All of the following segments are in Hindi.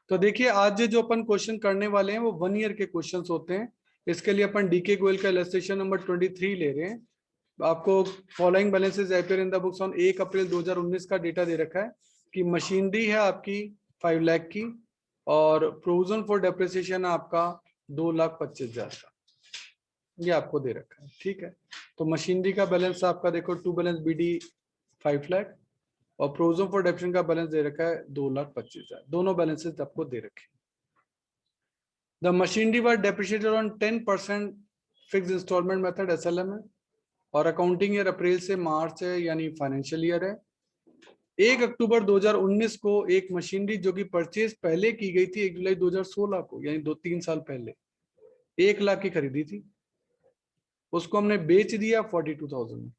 तो देखिए आज जो अपन क्वेश्चन करने वाले हैं वो 1 ईयर के क्वेश्चंस होते हैं। इसके लिए अपन डीके गोयल का इलस्ट्रेशन नंबर 23 ले रहे हैं। आपको following balances appear in the books on 1 अप्रैल 2019 का डेटा दे रखा है कि मशीनरी है आपकी 5 लाख की और प्रोविजन फॉर डेप्रिसिएशन आपका 2,25,000 का, ये आपको दे रखा है। ठीक है, तो मशीनरी का बैलेंस आपका देखो टू बैलेंस बीडी 5 लाख और प्रोविजन फॉर डेप्रिसिएशन का बैलेंस दे रखा है 2,25,000। दोनों बैलेंसेस आपको दे रखे हैं। The machinery was depreciated on 10% fixed installment method SLM है और अकाउंटिंग ईयर अप्रैल से मार्च है यानी फाइनेंशियल ईयर है। 1 अक्टूबर 2019 को एक मशीनरी जो कि परचेज पहले की गई थी 1 जुलाई 2016 को यानी 2-3 साल पहले 1 लाख की खरीदी थी, उसको हमने बेच दिया 42,000 में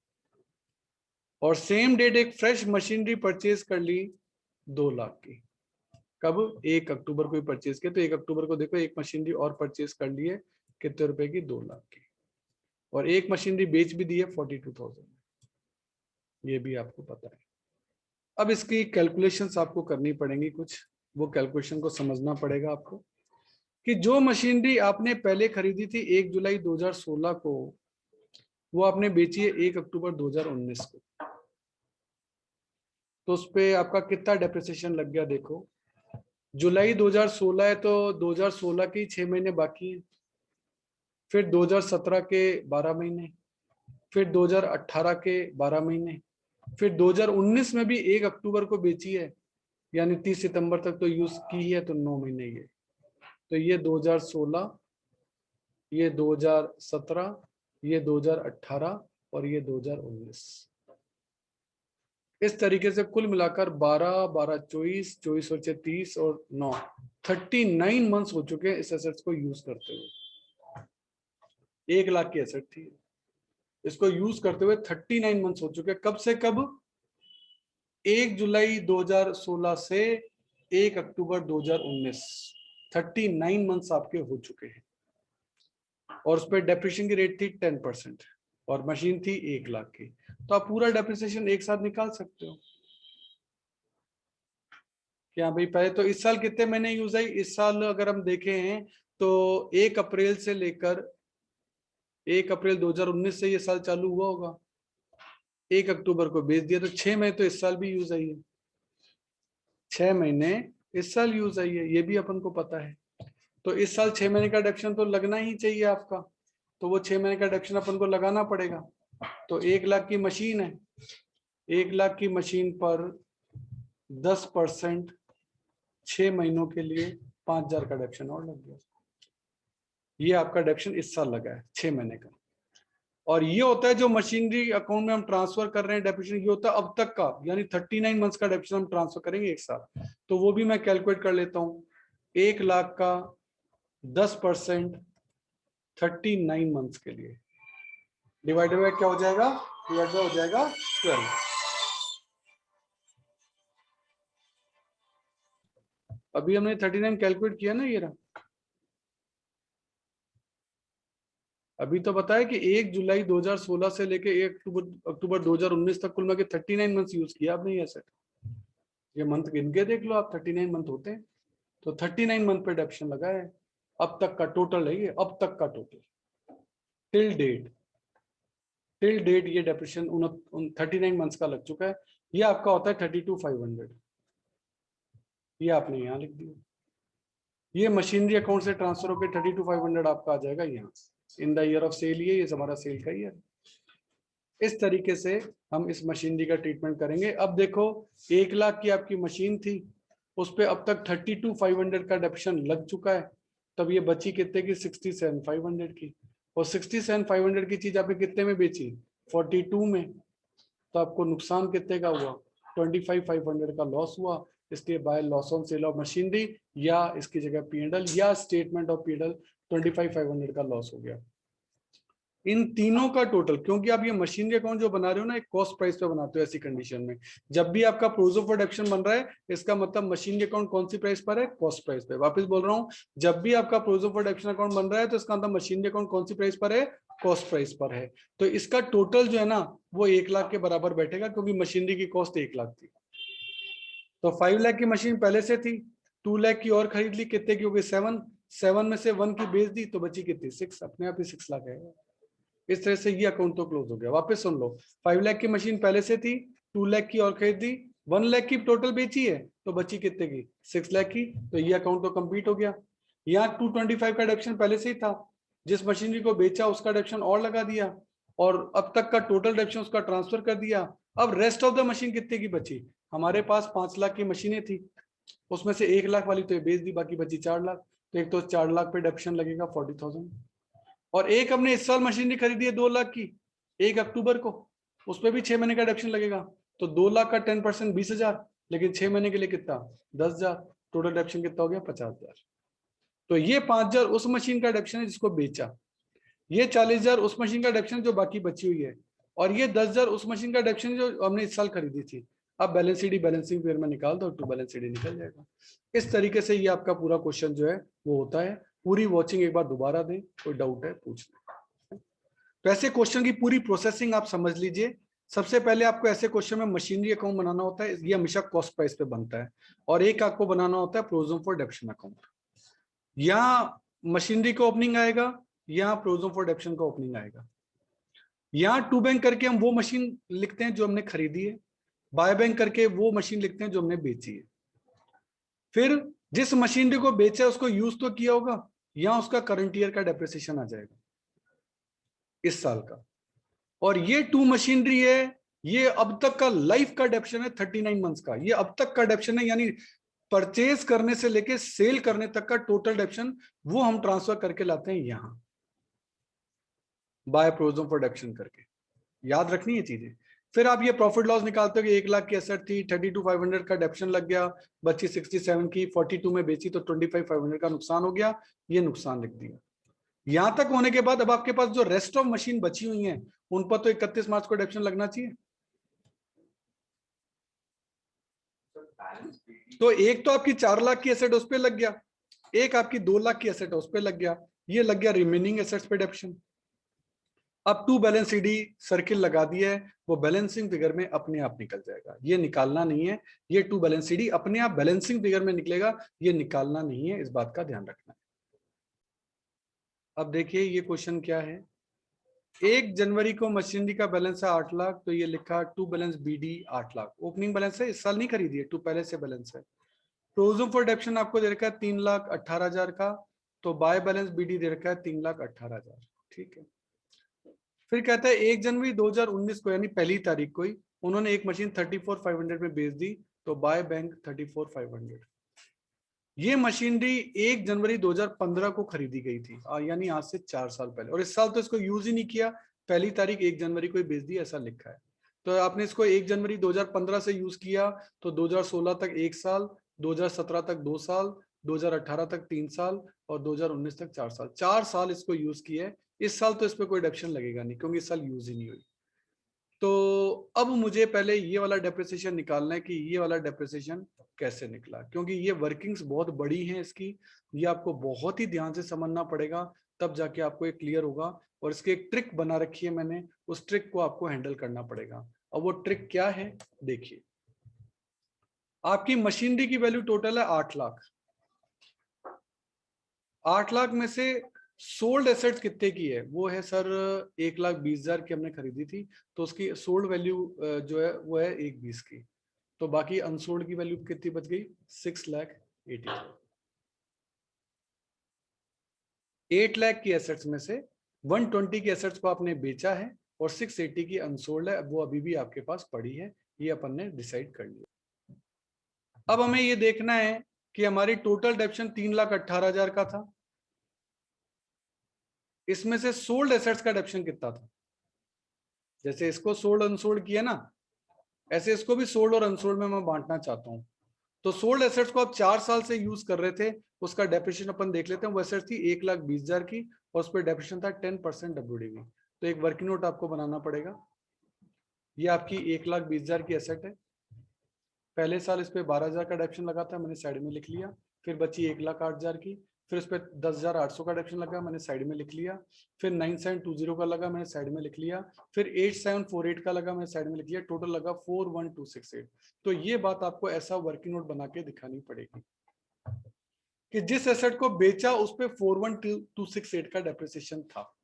और सेम डेट एक फ्रेश मशीनरी परचेज कर ली 2 लाख की। कब? 1 अक्टूबर को ही परचेज किया, तो 1 अक्टूबर को देखो एक मशीनरी और परचेज कर ली है कितने रुपए की? 2 लाख की, और एक मशीनरी बेच भी दी है 42,000, ये भी आपको पता है। अब इसकी कैलकुलेशंस आपको करनी पड़ेंगी, कुछ वो कैलकुलेशन को समझना पड़ेगा आपको कि जो मशीनरी आपने पहले खरीदी थी 1 जुलाई 2016 को, वो आपने बेची है 1 अक्टूबर 2019 को, तो उस पर आपका कितना डेप्रिसिएशन लग गया? देखो जुलाई 2016 है तो 2016 की 6 महीने बाकी है, फिर 2017 के 12 महीने, फिर 2018 के 12 महीने, फिर 2019 में भी 1 अक्टूबर को बेची है यानी 30 सितंबर तक तो यूज की है, तो 9 महीने ये, तो ये 2016, ये 2017, ये 2018 और ये 2019। इस तरीके से कुल मिलाकर 12, 12, 24, 24 और 30 और 9, 39 मंथ्स हो चुके हैं इस एसेट्स को यूज करते हुए। 1 लाख की एसेट थी, इसको यूज करते हुए 39 मंथ्स हो चुके हैं। कब से कब? 1 जुलाई 2016 से 1 अक्टूबर 2019, 39 मंथ्स आपके हो चुके हैं और उस पर डेप्रिसिएशन की रेट थी 10% और मशीन थी 1 लाख की, तो आप पूरा डेप्रिसिएशन एक साथ निकाल सकते हो। क्या भाई? पहले तो इस साल कितने महीने यूज आई? इस साल अगर हम देखें तो 1 अप्रैल से लेकर 1 अप्रैल 2019 से ये साल चालू हुआ होगा, 1 अक्टूबर को बेच दिया, तो 6 महीने तो इस साल भी यूज आई है, 6 महीने इस साल यूज आई है, ये भी अपन को पता है। तो इस साल 6 महीने का डिडक्शन तो लगना ही चाहिए आपका, तो वो 6 महीने का डिडक्शन अपन को लगाना पड़ेगा। तो 1 लाख की मशीन है, 1 लाख की मशीन पर 10% 6 महीनों के लिए 5,000 का डिडक्शन और लग गया। ये आपका डिडक्शन इस साल लगा है 6 महीने का, और ये होता है जो मशीनरी अकाउंट में हम ट्रांसफर कर रहे हैं डेप्रिसिएशन, ये होता है अब तक का, यानी 39 मंथ्स का डेप्रिसिएशन हम ट्रांसफर करेंगे एक साथ। तो वो भी मैं कैलकुलेट कर लेता हूं, 1 लाख का 10% 39 मंथ्स के लिए डिवाइडेड बाय क्या हो जाएगा? डिवाइडेड हो जाएगा 12। अभी हमने 39 कैलकुलेट किया ना, ये रहा। अभी तो बताया कि 1 जुलाई 2016 से लेके 1 अक्टूबर 2019 तक कुल मिला के 39 मंथ्स यूज किया आपने ये सेट। ये मंथ गिन के देख लो आप, 39 मंथ होते हैं, तो 39 मंथ पे डेप्रिसिएशन लगा है। अब तक का टोटल है ये, अब तक का टोटल टिल डेट ये डेप्रिसिएशन 39 मंथ्स का लग चुका है। ये आपका होता है 32,500, ये आपने यहाँ लिख दिया। ये मशीनरी अकाउंट से ट्रांसफर होकर 32,500 आपका आ जाएगा यहाँ in the year of sale. ये हमारा सेल का ईयर। इस तरीके से हम इस मशीनरी का ट्रीटमेंट करेंगे। अब देखो 1 लाख की आपकी मशीन थी, उस पर अब तक 32,500 का डेप्रिसिएशन लग चुका है, तब ये बची कितने की? 67,500 की, और 67,500 की चीज आपने कितने में बेची? 42 में, तो आपको नुकसान कितने का हुआ? 25,500 का लॉस हुआ। इसलिए by loss on sale of machinery या इसकी जगह पीएनएल या स्टेटमेंट ऑफ पीएनएल 25,500 का लॉस हो गया। इन तीनों का टोटल, क्योंकि आप ये मशीनरी अकाउंट जो बना रहे हो ना, एक कॉस्ट प्राइस पे बनाते हो। ऐसी कंडीशन में जब भी आपका प्रोविजन फॉर डेप्रिसिएशन बन रहा है, इसका मतलब मशीनरी अकाउंट कौन सी प्राइस पर है? कॉस्ट प्राइस पे। वापस बोल रहा हूँ, जब भी आपका प्रोविजन फॉर डेप्रिसिएशन अकाउंट बन रहा है तो इसका मतलब मशीनरी अकाउंट कौन सी प्राइस पर है? कॉस्ट प्राइस पर है। तो इसका टोटल जो है ना, वो 1 लाख के बराबर बैठेगा, क्योंकि मशीनरी की कॉस्ट 1 लाख थी। तो 5 लाख की मशीन पहले से थी, 2 लाख की और खरीद ली, कितने की हो गई 7, 7 में से 1 की बेच दी तो बची कितनी 6, अपने आप ही 6 लाख है। इस तरह से ये अकाउंट तो क्लोज हो गया। वापस सुन लो, 5 लाख की मशीन पहले से थी, 2 लाख की और खरीद दी, 1 लाख की टोटल बेची है तो बची कितने की 6 लाख की, तो ये अकाउंट तो कंप्लीट हो गया। यहाँ 225 का डेप्शन पहले से ही था, जिस मशीनरी को बेचा उसका डेप्शन और लगा दिया और अब तक का टोटल डेप्शन उसका ट्रांसफर कर दिया। अब रेस्ट ऑफ द मशीन कितने की बची, हमारे पास 5 लाख की मशीनें थी, उसमें से 1 लाख वाली तो ये बेच दी, बाकी बची 4 लाख, तो एक तो 4 लाख पे डेप्शन लगेगा 40,000। और एक हमने इस साल मशीनरी खरीदी है 2 लाख की 1 अक्टूबर को, उस पर भी 6 महीने का डेप्शन लगेगा, तो 2 लाख का 10% 20,000, लेकिन 6 महीने के लिए कितना 10,000, टोटल डेप्शन कितना हो गया 50,000। तो ये 5,000 उस मशीन का डेप्शन है जिसको बेचा, ये 40,000 उस मशीन का डेप्शन जो बाकी बची हुई है, और ये 10,000 उस मशीन का डेप्शन जो हमने इस साल खरीदी थी। अब बैलेंस शीट बैलेंसिंग फिगर में निकाल दो, टू बैलेंस शीट निकल जाएगा। इस तरीके से ये आपका पूरा क्वेश्चन जो है वो होता है। पूरी वॉचिंग एक बार दोबारा दें, कोई डाउट है पूछ लें। तो ऐसे क्वेश्चन की पूरी प्रोसेसिंग आप समझ लीजिए। सबसे पहले आपको ऐसे क्वेश्चन में मशीनरी अकाउंट बनाना होता है, ये हमेशा कॉस्ट प्राइस पे बनता है, और एक आपको बनाना होता है प्रोविजन फॉर डेप्शन अकाउंट। यहाँ मशीनरी का ओपनिंग आएगा, यहाँ प्रोविजन फॉर डेप्शन का ओपनिंग आएगा। यहाँ टू बैंक करके हम वो मशीन लिखते हैं जो हमने खरीदी है, बाय बैंक करके वो मशीन लिखते हैं जो हमने बेची है। फिर जिस मशीनरी को बेचा उसको यूज तो किया होगा, यहाँ उसका करंट ईयर का डेप्रिसिएशन आ जाएगा इस साल का। और ये 2 मशीनरी है, ये अब तक का लाइफ का डेप्शन है 39 मंथ्स का, ये अब तक का डेप्शन है, यानी परचेज करने से लेके सेल करने तक का टोटल डेप्शन वो हम ट्रांसफर करके लाते हैं यहां बाय प्रोविजन फॉर डेप्शन करके। याद रखनी है चीजें। फिर आप ये प्रॉफिट लॉस निकालते हो कि 1 लाख की एसेट थी, 32,500 का डेप्शन लग गया, बची 67 की, 42 में बेची तो 25,500 का नुकसान हो गया, ये नुकसान लिख दिया। यहां तक होने के बाद अब आपके पास जो रेस्ट ऑफ मशीन बची हुई हैं उन पर तो 31 मार्च को डेप्शन लगना चाहिए। तो एक तो आपकी 4 लाख की एसेट उस पर लग गया, एक आपकी 2 लाख की एसेट उस पर लग गया, ये लग गया रिमेनिंग एसेट्स पे डेप्शन। अब टू बैलेंस सीडी सर्किल लगा दिया है, वो बैलेंसिंग फिगर में अपने आप निकल जाएगा, ये निकालना नहीं है। ये टू बैलेंस सीडी अपने आप बैलेंसिंग फिगर में निकलेगा, ये निकालना नहीं है, इस बात का ध्यान रखना है। अब देखिए ये क्वेश्चन क्या है। 1 जनवरी को मशीनरी का बैलेंस है 8 लाख, तो ये लिखा to balance BD 8 lakh, opening balance है, इस साल नहीं खरीदी है, टू पहले से बैलेंस है। प्रोविजन फॉर डेप्शन आपको दे रखा है 3,18,000 का, तो बाय बैलेंस बीडी दे रखा है 3,18,000। ठीक है। फिर कहता है 1 जनवरी 2019 को यानी पहली तारीख को ही उन्होंने एक मशीन 34,500 में बेच दी, तो बाय बैंक 34,500। ये मशीनरी 1 जनवरी 2015 को खरीदी गई थी, यानी आज से 4 साल पहले, और इस साल तो इसको यूज ही नहीं किया, पहली तारीख 1 जनवरी को ही बेच दी ऐसा लिखा है। तो आपने इसको 1 जनवरी 2015 से यूज किया तो 2016 तक 1 साल, 2017 तक 2 साल, 2018 तक 3 साल और 2019 तक 4 साल, 4 साल इसको यूज किया है। इस साल तो इस पर कोई डिडक्शन लगेगा नहीं क्योंकि इस साल यूज ही नहीं हुई। तो अब मुझे पहले ये वाला डेप्रिसिएशन निकालना है कि ये वाला डेप्रिसिएशन कैसे निकला, क्योंकि ये वर्किंग्स बहुत बड़ी हैं इसकी, ये आपको बहुत ही ध्यान से समझना पड़ेगा, तब जाके आपको ये क्लियर होगा। और इसकी एक ट्रिक बना रखी है मैंने, उस ट्रिक को आपको हैंडल करना पड़ेगा। अब वो ट्रिक क्या है देखिए। आपकी मशीनरी की वैल्यू टोटल है 8 लाख, 8 लाख में से सोल्ड एसेट्स कितने की है, वो है सर 1,20,000 की हमने खरीदी थी, तो उसकी सोल्ड वैल्यू जो है वो है 1,20 की, तो बाकी अनसोल्ड की वैल्यू कितनी बच गई 6,80,000। 8 लाख की एसेट्स में से 120 की एसेट्स को आपने बेचा है और 680 की अनसोल्ड है, वो अभी भी आपके पास पड़ी है, ये अपन ने डिसाइड कर लिया। अब हमें ये देखना है कि हमारी टोटल डेप्शन 3,18,000 का था, इसमें से सोल्ड एसेट्स का डेप्शन कितना था। जैसे इसको सोल्ड अनसोल्ड किया ना, ऐसे इसको भी सोल्ड और अनसोल्ड में मैं बांटना चाहता हूं। तो सोल्ड एसेट्स को आप 4 साल से यूज कर रहे थे, उसका डेप्रिसिएशन अपन देख लेते हैं। वो एसेट थी 1,20,000 की और उस पर डेप्रिसिएशन था 10% WDV। तो एक वर्किंग नोट आपको बनाना पड़ेगा। ये आपकी 1,20,000 की एसेट है, पहले साल इस पे 12,000 का डेप्रिसिएशन लगा था, मैंने साइड में लिख लिया। फिर बची 1,08,000 की, फिर उस पर 10,800 का डेप्रिसिएशन लगा, मैंने साइड में लिख लिया। फिर 9,720 का लगा, मैंने साइड में लिख लिया। फिर 8,748 का लगा, मैंने साइड में लिख लिया। टोटल लगा 4,1,268। तो ये बात आपको ऐसा वर्किंग नोट बना के दिखानी पड़ेगी। कि जिस एसेट को बेचा उस पे 41268 का डेप्रिसिएशन था,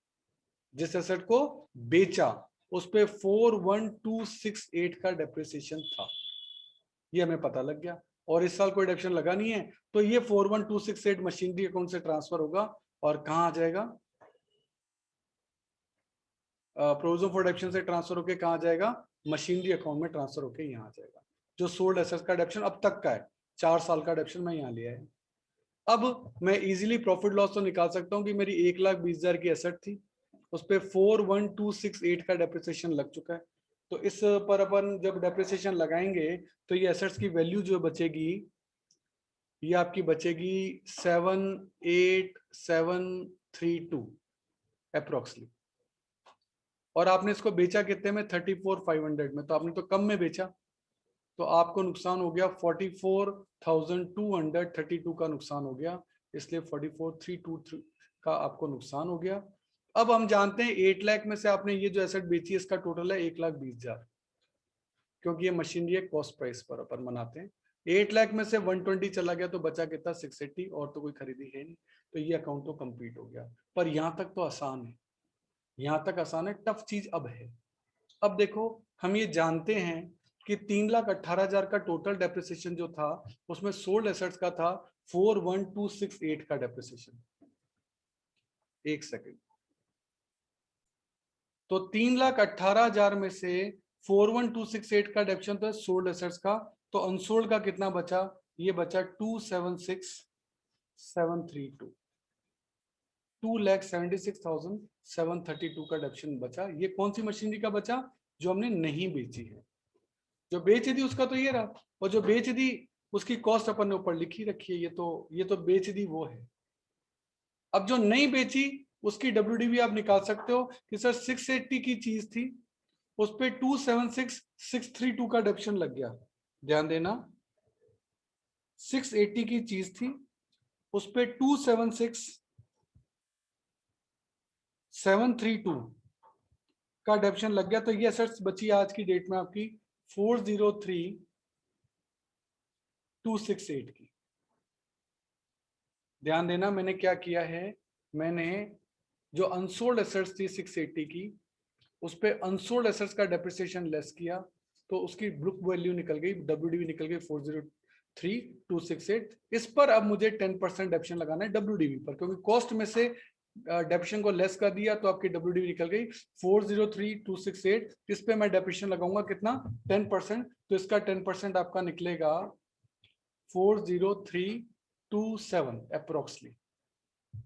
जिस एसेट को बेचा उस पे 41268 का डेप्रिसिएशन था, ये हमें पता लग गया। और इस साल कोई डेप्रिसिएशन लगा नहीं है, तो ये 41268 मशीनरी अकाउंट से ट्रांसफर होगा और कहां आ जाएगा, प्रोविजन फॉर डेप्रिसिएशन से ट्रांसफर होकर कहां आ जाएगा, मशीनरी अकाउंट में ट्रांसफर होकर यहाँ आ जाएगा। जो सोल्ड एसेट्स का डेप्रिसिएशन अब तक का है, 4 साल का डेप्रिसिएशन मैं यहाँ लिया है। अब मैं इजीली प्रॉफिट लॉस तो निकाल सकता हूँ कि मेरी 1,20,000 की एसेट थी, उस पे 41268 का डेप्रिसिएशन लग चुका है। तो इस पर अपन जब डेप्रिसिएशन लगाएंगे तो ये एसेट्स की वैल्यू जो बचेगी ये आपकी बचेगी 78732 अप्रोक्सीमेटली। और आपने इसको बेचा कितने में, 34,500 में, तो आपने तो कम में बेचा, तो आपको नुकसान हो गया 44,232 का नुकसान हो गया, इसलिए 44,323 का आपको नुकसान हो गया। अब हम जानते हैं 8 लाख में से आपने ये जो एसेट बेची इसका टोटल है 1,20,000, क्योंकि ये मशीनरी है कॉस्ट प्राइस पर अपन मनाते हैं। 8 लाख में से 120 चला गया तो बचा कितना, 680, और तो कोई खरीदी है नहीं, तो ये अकाउंट तो कंप्लीट हो गया। पर यहाँ तक तो आसान है, यहाँ तक आसान है, टफ चीज अब है। अब देखो हम ये जानते हैं कि 3,18,000 का टोटल डेप्रिसिएशन जो था उसमें सोल्ड एसेट्स का था 41268 का डेप्रिसिएशन। एक सेकंड, तो 3,18,000 में से 41268 का डेप्रिसिएशन तो सोल्ड एसेट्स का, तो अनसोल्ड का कितना बचा, ये बचा 276,732, 2,76,732 का डेप्रिसिएशन बचा। ये कौन सी मशीनरी का बचा, जो हमने नहीं बेची है। जो बेच दी उसका तो ये रहा, और जो बेच दी उसकी कॉस्ट अपन ने ऊपर लिखी रखी है, ये तो बेच दी वो है। अब जो नहीं बेची उसकी WDV आप निकाल सकते हो कि सर 680 की चीज थी, उस पे 276,632 का डेप्रिसिएशन लग गया। ध्यान देना, 680 की चीज थी, उस पे 276,732 का डेप्रिसिएशन लग गया, तो ये एसेट्स बची आज की डेट में आपकी 403,268 की। ध्यान देना, मैंने क्या किया है, मैंने जो अनसोल्ड एसेट्स थी 680 की, उस पे अनसोल्ड एसेट्स का डेप्रिसिएशन लेस किया, तो उसकी बुक वैल्यू निकल गई, WDV निकल गई 403,268। इस पर अब मुझे 10% डेप्रिसिएशन लगाना है WDV पर, क्योंकि कॉस्ट में से डेप्रिसिएशन को लेस कर दिया तो आपकी WDV निकल गई 403,268। इस पे मैं डेप्रिसिएशन लगाऊंगा कितना, 10%, तो इसका 10% आपका निकलेगा 40327 अप्रोक्सीमेटली,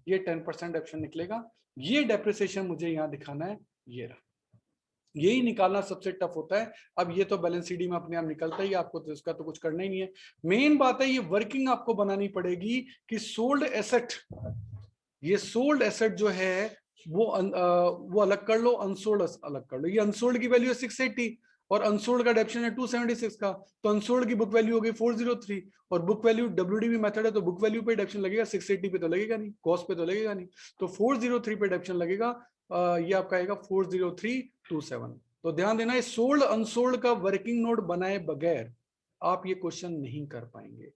ये 10% डेप्रिसिएशन निकलेगा। ये डेप्रिसिएशन मुझे यहाँ दिखाना है, ये रहा। यही निकालना सबसे टफ होता है। अब ये तो बैलेंस शीट में अपने आप निकलता ही, आपको तो इसका तो कुछ करना ही नहीं है। मेन बात है ये वर्किंग आपको बनानी पड़ेगी कि सोल्ड एसेट, ये सोल्ड एसेट जो है वो अलग कर लो, अनसोल्ड अलग कर लो। ये अनसोल्ड की वैल्यू है 680 और अनसोल्ड का डेप्रिसिएशन है 276 का, तो अनसोल्ड की बुक वैल्यू हो गई 403, और बुक वैल्यू WDV मेथड है तो बुक वैल्यू पे डेप्रिसिएशन लगेगा, 680 पे तो लगेगा नहीं, कॉस्ट पे तो लगेगा नहीं, तो 403 पे डेप्रिसिएशन लगेगा। ये आपका आएगा 40327। तो ध्यान देना, सोल्ड अनसोल्ड का वर्किंग नोट बनाए बगैर आप ये क्वेश्चन नहीं कर पाएंगे,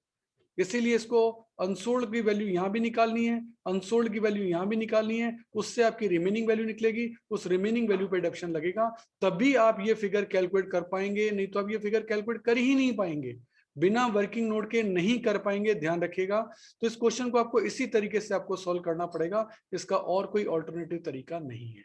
इसीलिए इसको अनसोल्ड की वैल्यू यहां भी निकालनी है, अनसोल्ड की वैल्यू यहां भी निकालनी है, उससे आपकी रिमेनिंग वैल्यू निकलेगी, उस रिमेनिंग वैल्यू पे डेप्रिसिएशन लगेगा, तभी आप ये फिगर कैलकुलेट कर पाएंगे, नहीं तो आप ये फिगर कैलकुलेट कर ही नहीं पाएंगे, बिना वर्किंग नोट के नहीं कर पाएंगे, ध्यान रखिएगा। तो इस क्वेश्चन को आपको इसी तरीके से आपको सॉल्व करना पड़ेगा, इसका और कोई ऑल्टरनेटिव तरीका नहीं है।